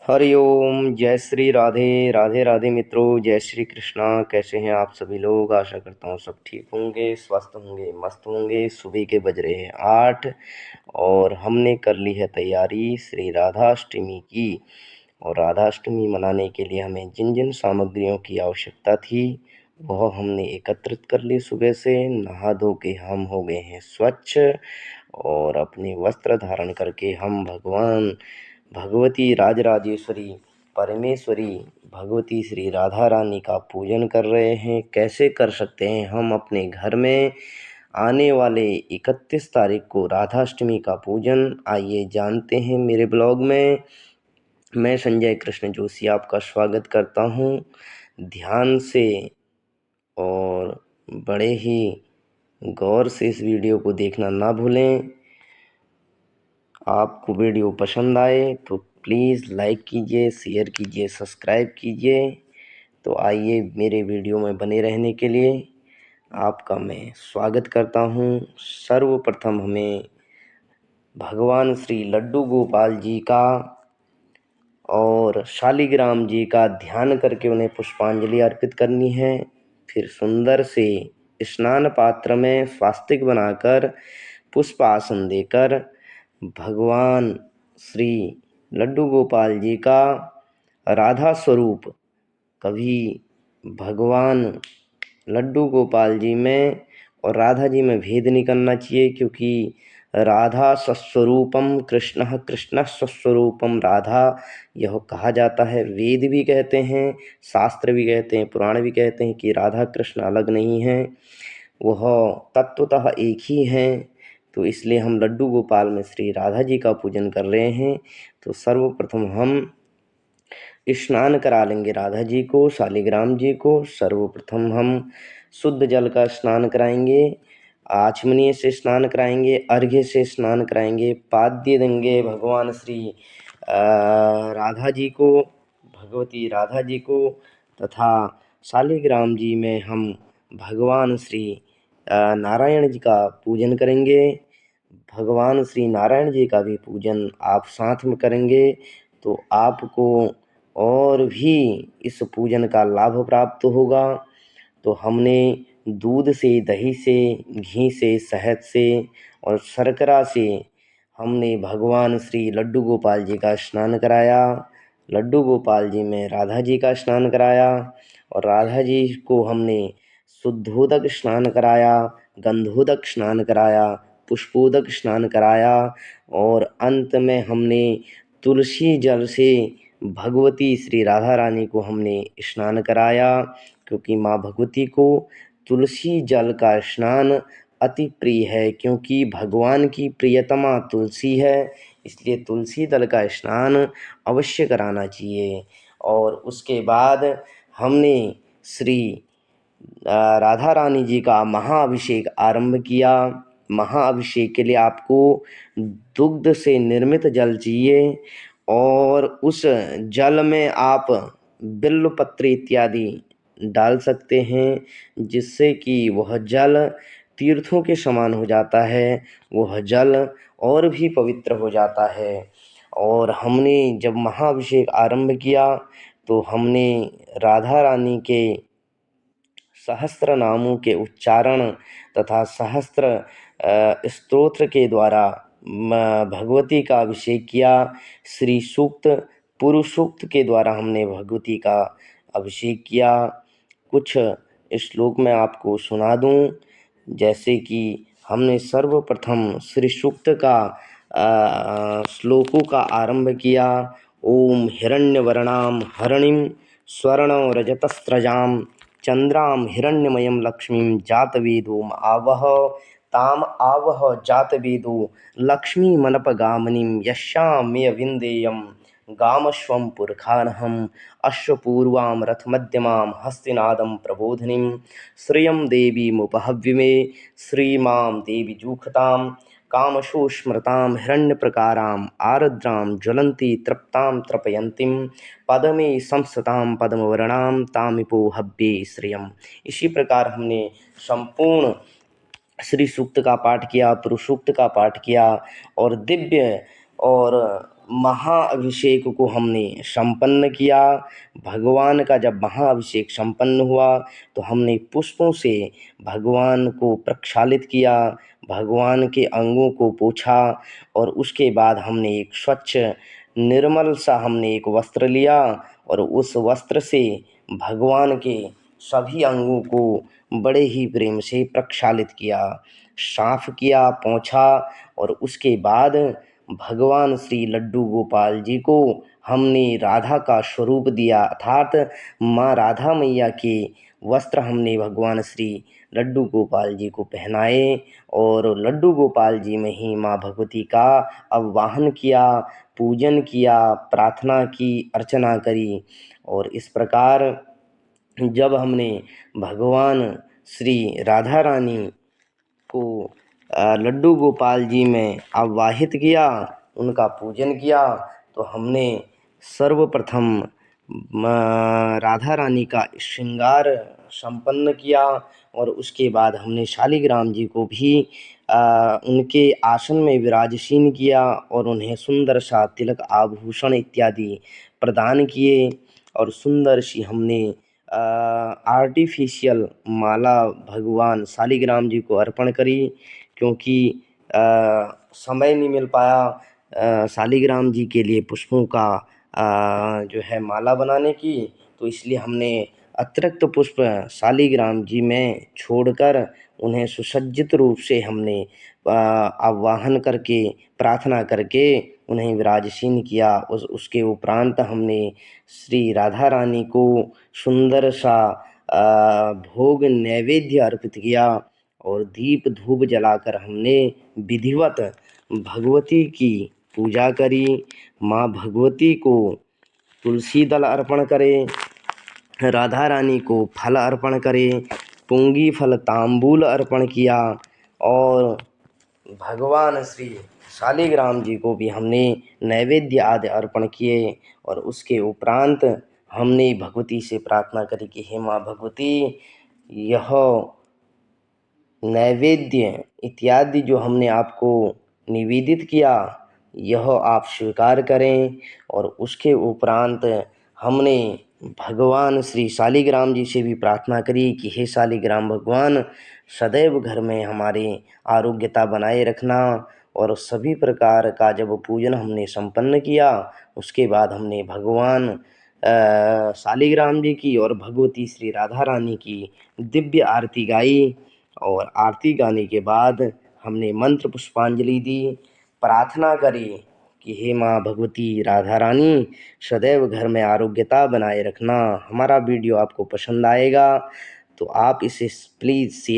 हरिओम। जय श्री राधे राधे राधे मित्रों। जय श्री कृष्णा। कैसे हैं आप सभी लोग? आशा करता हूँ सब ठीक होंगे, स्वस्थ होंगे, मस्त होंगे। सुबह के बज रहे हैं 8 और हमने कर ली है तैयारी श्री राधाष्टमी की। और राधाष्टमी मनाने के लिए हमें जिन जिन सामग्रियों की आवश्यकता थी वह हमने एकत्रित कर ली। सुबह से नहा धो के हम हो गए हैं स्वच्छ और अपने वस्त्र धारण करके हम भगवान भगवती राजराजेश्वरी परमेश्वरी भगवती श्री राधा रानी का पूजन कर रहे हैं। कैसे कर सकते हैं? हम अपने घर में आने वाले 31 तारीख को राधाष्टमी का पूजन आइए जानते हैं मेरे ब्लॉग में। मैं संजय कृष्ण जोशी आपका स्वागत करता हूं। ध्यान से और बड़े ही गौर से इस वीडियो को देखना ना भूलें। आपको वीडियो पसंद आए तो प्लीज़ लाइक कीजिए, शेयर कीजिए, सब्सक्राइब कीजिए। तो आइए मेरे वीडियो में बने रहने के लिए आपका मैं स्वागत करता हूं। सर्वप्रथम हमें भगवान श्री लड्डू गोपाल जी का और शालिग्राम जी का ध्यान करके उन्हें पुष्पांजलि अर्पित करनी है। फिर सुंदर से स्नान पात्र में स्वास्तिक बनाकर पुष्प आसन देकर भगवान श्री लड्डू गोपाल जी का राधा स्वरूप कभी भगवान लड्डू गोपाल जी में और राधा जी में भेद नहीं करना चाहिए, क्योंकि राधा स्वस्वरूपम कृष्ण कृष्ण स्वस्वरूपम राधा यह कहा जाता है। वेद भी कहते हैं, शास्त्र भी कहते हैं, पुराण भी कहते हैं कि राधा कृष्ण अलग नहीं हैं, वह तत्वतः एक ही हैं। तो इसलिए हम लड्डू गोपाल में श्री राधा जी का पूजन कर रहे हैं। तो सर्वप्रथम हम स्नान करा लेंगे राधा जी को, शालिग्राम जी को। सर्वप्रथम हम शुद्ध जल का स्नान कराएंगे, आचमनीय से स्नान कराएंगे, अर्घ्य से स्नान कराएंगे, पाद्य देंगे भगवान श्री राधा जी को, भगवती राधा जी को। तथा शालिग्राम जी में हम भगवान श्री नारायण जी का पूजन करेंगे। भगवान श्री नारायण जी का भी पूजन आप साथ में करेंगे तो आपको और भी इस पूजन का लाभ प्राप्त होगा। तो हमने दूध से, दही से, घी से, शहद से और शर्करा से हमने भगवान श्री लड्डू गोपाल जी का स्नान कराया। लड्डू गोपाल जी में राधा जी का स्नान कराया और राधा जी को हमने शुद्धोदक स्नान कराया, गंधोदक स्नान कराया, पुष्पोदक स्नान कराया और अंत में हमने तुलसी जल से भगवती श्री राधा रानी को हमने स्नान कराया, क्योंकि माँ भगवती को तुलसी जल का स्नान अति प्रिय है। क्योंकि भगवान की प्रियतमा तुलसी है, इसलिए तुलसी दल का स्नान अवश्य कराना चाहिए। और उसके बाद हमने श्री राधा रानी जी का महाअभिषेक आरंभ किया। महाअभिषेक के लिए आपको दुग्ध से निर्मित जल चाहिए और उस जल में आप बिल्व पत्र इत्यादि डाल सकते हैं, जिससे कि वह जल तीर्थों के समान हो जाता है, वह जल और भी पवित्र हो जाता है। और हमने जब महाअभिषेक आरंभ किया तो हमने राधा रानी के सहस्त्र नामों के उच्चारण तथा सहस्त्र स्तोत्र के द्वारा भगवती का अभिषेक किया। श्री सूक्त, पुरुष सूक्त के द्वारा हमने भगवती का अभिषेक किया। कुछ श्लोक मैं आपको सुना दूं, जैसे कि हमने सर्वप्रथम श्री सूक्त का श्लोकों का आरंभ किया। ओम हिरण्यवर्णाम हरणिम स्वर्ण रजतस्रजाम चंद्राम हिरण्यमयम लक्ष्मीं जातवेदो आवह ताम आवह जातवेदो लक्ष्मी मनपगामिनीं यस्यामेय विन्देयं गामश्वं पुरखानहं अश्वपूर्वां रथमध्यमां हस्तिनादं प्रबोधिनीं श्रियं देवीमुपहव्यमे श्रीमां देवी जूखतां कामशोस्मृतां हिरण्यप्रकाराम् आर्द्रां ज्वलन्ती तृप्तां तृपयन्तीं पदमे संस्थितां पद्मवर्णां तामिपो हव्ये श्रियम्। इसी प्रकार हमने संपूर्ण श्री सूक्त का पाठ किया, पुरुष सूक्त का पाठ किया और दिव्य और महाअभिषेक को हमने संपन्न किया। भगवान का जब महाअभिषेक संपन्न हुआ तो हमने पुष्पों से भगवान को प्रक्षालित किया, भगवान के अंगों को पोंछा और उसके बाद हमने एक स्वच्छ निर्मल सा हमने एक वस्त्र लिया और उस वस्त्र से भगवान के सभी अंगों को बड़े ही प्रेम से प्रक्षालित किया, साफ किया, पोंछा और उसके बाद भगवान श्री लड्डू गोपाल जी को हमने राधा का स्वरूप दिया, अर्थात माँ राधा मैया के वस्त्र हमने भगवान श्री लड्डू गोपाल जी को पहनाए और लड्डू गोपाल जी में ही माँ भगवती का आवाहन किया, पूजन किया, प्रार्थना की, अर्चना करी। और इस प्रकार जब हमने भगवान श्री राधा रानी को लड्डू गोपाल जी में आवाहित किया, उनका पूजन किया, तो हमने सर्वप्रथम राधा रानी का श्रृंगार संपन्न किया और उसके बाद हमने शालिग्राम जी को भी उनके आसन में विराजशीन किया और उन्हें सुंदर सा तिलक आभूषण इत्यादि प्रदान किए और सुंदर सी हमने आर्टिफिशियल माला भगवान शालिग्राम जी को अर्पण करी, क्योंकि समय नहीं मिल पाया शालिग्राम जी के लिए पुष्पों का जो है माला बनाने की, तो इसलिए हमने अतिरिक्त पुष्प शालिग्राम जी में छोड़कर उन्हें सुसज्जित रूप से हमने आवाहन करके, प्रार्थना करके उन्हें विराजशीन किया। उसके उपरांत हमने श्री राधा रानी को सुंदर सा भोग नैवेद्य अर्पित किया और दीप धूप जलाकर हमने विधिवत भगवती की पूजा करी। माँ भगवती को तुलसी दल अर्पण करें, राधा रानी को फल अर्पण करें, पुंगी फल तांबूल अर्पण किया और भगवान श्री शालिग्राम जी को भी हमने नैवेद्य आदि अर्पण किए और उसके उपरांत हमने भगवती से प्रार्थना करी कि हे माँ भगवती, यह नैवेद्य इत्यादि जो हमने आपको निवेदित किया, यह आप स्वीकार करें। और उसके उपरांत हमने भगवान श्री शालिग्राम जी से भी प्रार्थना करी कि हे शालिग्राम भगवान, सदैव घर में हमारे आरोग्यता बनाए रखना। और सभी प्रकार का जब पूजन हमने संपन्न किया, उसके बाद हमने भगवान शालिग्राम जी की और भगवती श्री राधा रानी की दिव्य आरती गाई और आरती गाने के बाद हमने मंत्र पुष्पांजलि दी, प्रार्थना करी कि हे माँ भगवती राधा रानी, सदैव घर में आरोग्यता बनाए रखना। हमारा वीडियो आपको पसंद आएगा तो आप इसे प्लीज़ शेयर